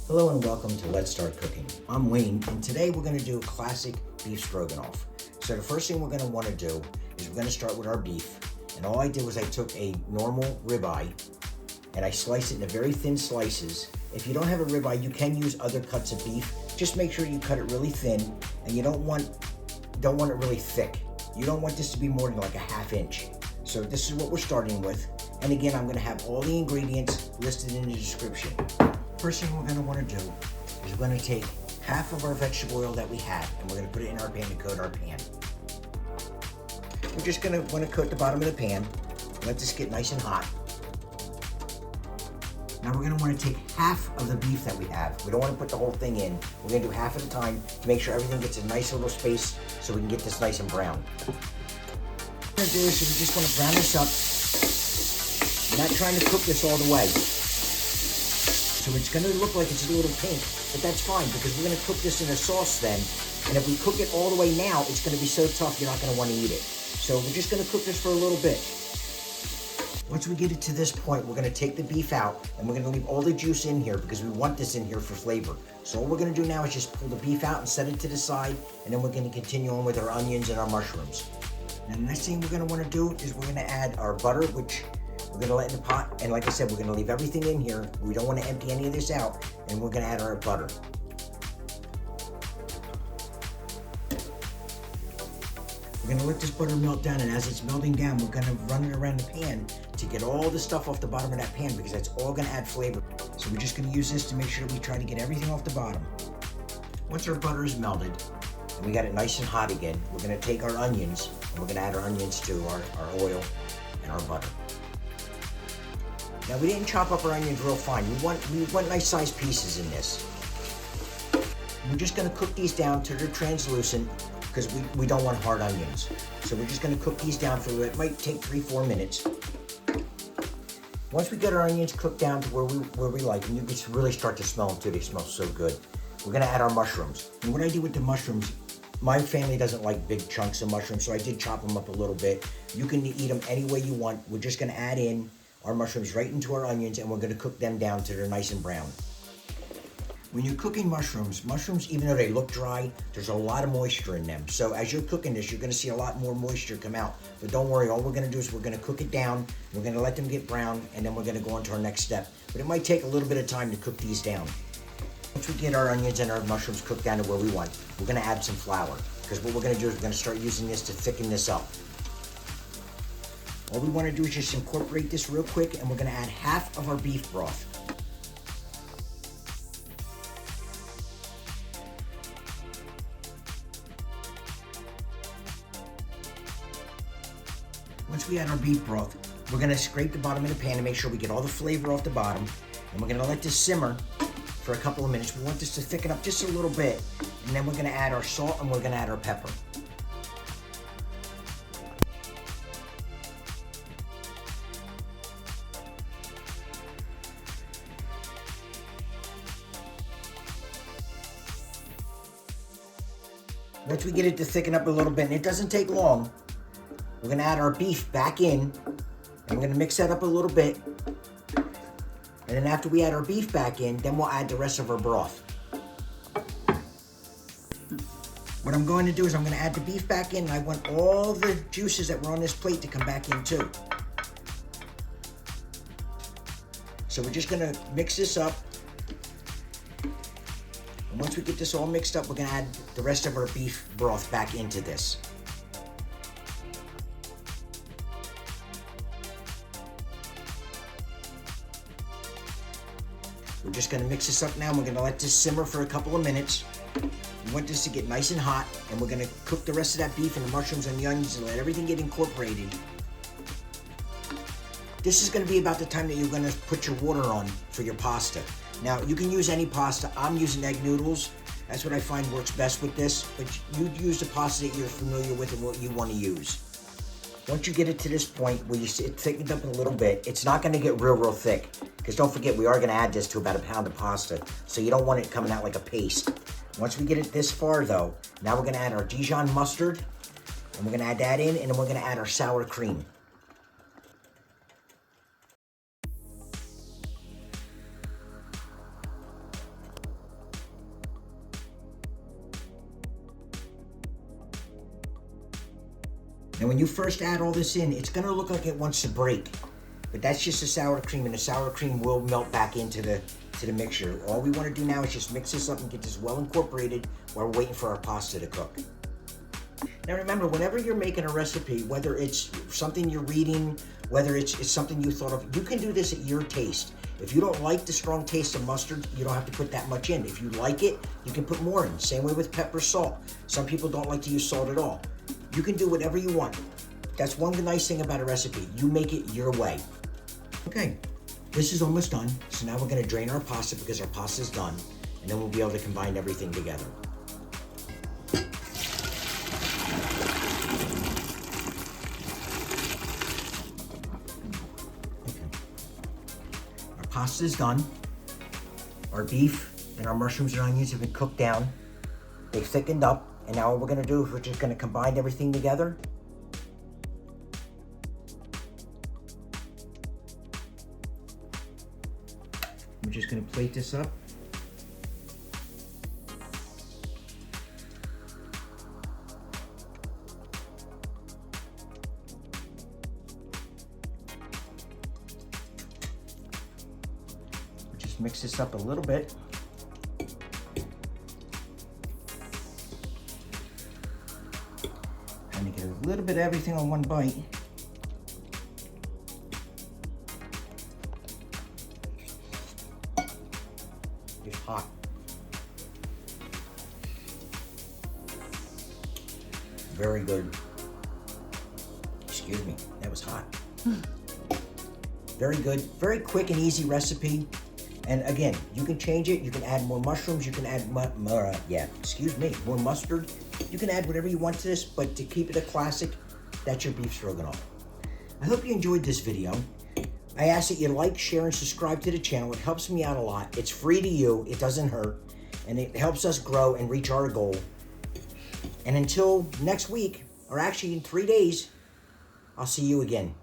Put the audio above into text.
Hello and welcome to Let's Start Cooking. I'm Wayne, and today we're going to do a classic beef stroganoff. So the first thing we're going to want to do is we're going to start with our beef. And all I did was I took a normal ribeye and I sliced it into very thin slices. If you don't have a ribeye, you can use other cuts of beef. Just make sure you cut it really thin, and you don't want it really thick. You don't want this to be more than like a ½ inch. So this is what we're starting with. And again, I'm going to have all the ingredients listed in the description. First thing we're going to want to do is we're going to take half of our vegetable oil that we have, and we're going to put it in our pan to coat our pan. We're just going to want to coat the bottom of the pan, let this get nice and hot. Now we're going to want to take half of the beef that we have. We don't want to put the whole thing in. We're going to do half at a time to make sure everything gets a nice little space so we can get this nice and brown. What we're going to do is we just want to brown this up. We're not trying to cook this all the way. So it's going to look like it's a little pink, but that's fine because we're going to cook this in a sauce then. And if we cook it all the way now, it's going to be so tough you're not going to want to eat it. So we're just going to cook this for a little bit. Once we get it to this point, we're going to take the beef out and we're going to leave all the juice in here because we want this in here for flavor. So all we're going to do now is just pull the beef out and set it to the side, and then we're going to continue on with our onions and our mushrooms. And the next thing we're going to want to do is we're going to add our butter, which we're going to let in the pot, and like I said, we're going to leave everything in here. We don't want to empty any of this out, and we're going to add our butter. We're going to let this butter melt down, and as it's melting down, we're going to run it around the pan to get all the stuff off the bottom of that pan because that's all going to add flavor. So we're just going to use this to make sure we try to get everything off the bottom. Once our butter is melted, and we got it nice and hot again, we're going to take our onions, and we're going to add our onions to our oil and our butter. Now we didn't chop up our onions real fine. We want nice sized pieces in this. We're just going to cook these down till they're translucent because we don't want hard onions. So we're just going to cook these down for, it might take 3-4 minutes. Once we get our onions cooked down to where we like, and you can really start to smell them too, they smell so good. We're going to add our mushrooms. And what I do with the mushrooms, my family doesn't like big chunks of mushrooms, so I did chop them up a little bit. You can eat them any way you want. We're just going to add in our mushrooms right into our onions, and we're going to cook them down till they're nice and brown. When you're cooking mushrooms, even though they look dry, there's a lot of moisture in them. So as you're cooking this, you're going to see a lot more moisture come out. But don't worry, all we're going to do is we're going to cook it down, we're going to let them get brown, and then we're going to go on to our next step. But it might take a little bit of time to cook these down. Once we get our onions and our mushrooms cooked down to where we want, we're going to add some flour. Because what we're going to do is we're going to start using this to thicken this up. All we want to do is just incorporate this real quick, and we're going to add half of our beef broth. Once we add our beef broth, we're going to scrape the bottom of the pan to make sure we get all the flavor off the bottom, and we're going to let this simmer for a couple of minutes. We want this to thicken up just a little bit, and then we're going to add our salt and we're going to add our pepper. Once we get it to thicken up a little bit, and it doesn't take long, we're going to add our beef back in, and we're going to mix that up a little bit. And then after we add our beef back in, then we'll add the rest of our broth. What I'm going to do is I'm going to add the beef back in, and I want all the juices that were on this plate to come back in too. So we're just going to mix this up. And once we get this all mixed up, we're going to add the rest of our beef broth back into this. We're just going to mix this up now. We're going to let this simmer for a couple of minutes. We want this to get nice and hot, and we're going to cook the rest of that beef and the mushrooms and the onions and let everything get incorporated. This is going to be about the time that you're going to put your water on for your pasta. Now, you can use any pasta. I'm using egg noodles. That's what I find works best with this, but you use the pasta that you're familiar with and what you want to use. Once you get it to this point where you see it thickened up a little bit, it's not going to get real thick. Because don't forget, we are going to add this to about a pound of pasta, so you don't want it coming out like a paste. Once we get it this far though, now we're going to add our Dijon mustard, and we're going to add that in, and then we're going to add our sour cream. Now when you first add all this in, it's gonna look like it wants to break, but that's just the sour cream, and the sour cream will melt back into the mixture. All we wanna do now is just mix this up and get this well incorporated while we're waiting for our pasta to cook. Now remember, whenever you're making a recipe, whether it's something you're reading, whether it's something you thought of, you can do this at your taste. If you don't like the strong taste of mustard, you don't have to put that much in. If you like it, you can put more in. Same way with pepper, salt. Some people don't like to use salt at all. You can do whatever you want. That's one nice thing about a recipe. You make it your way. Okay, this is almost done. So now we're gonna drain our pasta because our pasta is done, and then we'll be able to combine everything together. Pasta is done. Our beef and our mushrooms and onions have been cooked down. They've thickened up, and now what we're gonna do is we're just gonna combine everything together. We're just gonna plate this up. Mix this up a little bit. Trying to get a little bit of everything on one bite. It's hot. Very good. Excuse me, that was hot. Very good, very quick and easy recipe. And again, you can change it. You can add more mushrooms. You can add more mustard. You can add whatever you want to this, but to keep it a classic, that's your beef stroganoff. I hope you enjoyed this video. I ask that you like, share, and subscribe to the channel. It helps me out a lot. It's free to you. It doesn't hurt. And it helps us grow and reach our goal. And until next week, or actually in 3 days, I'll see you again.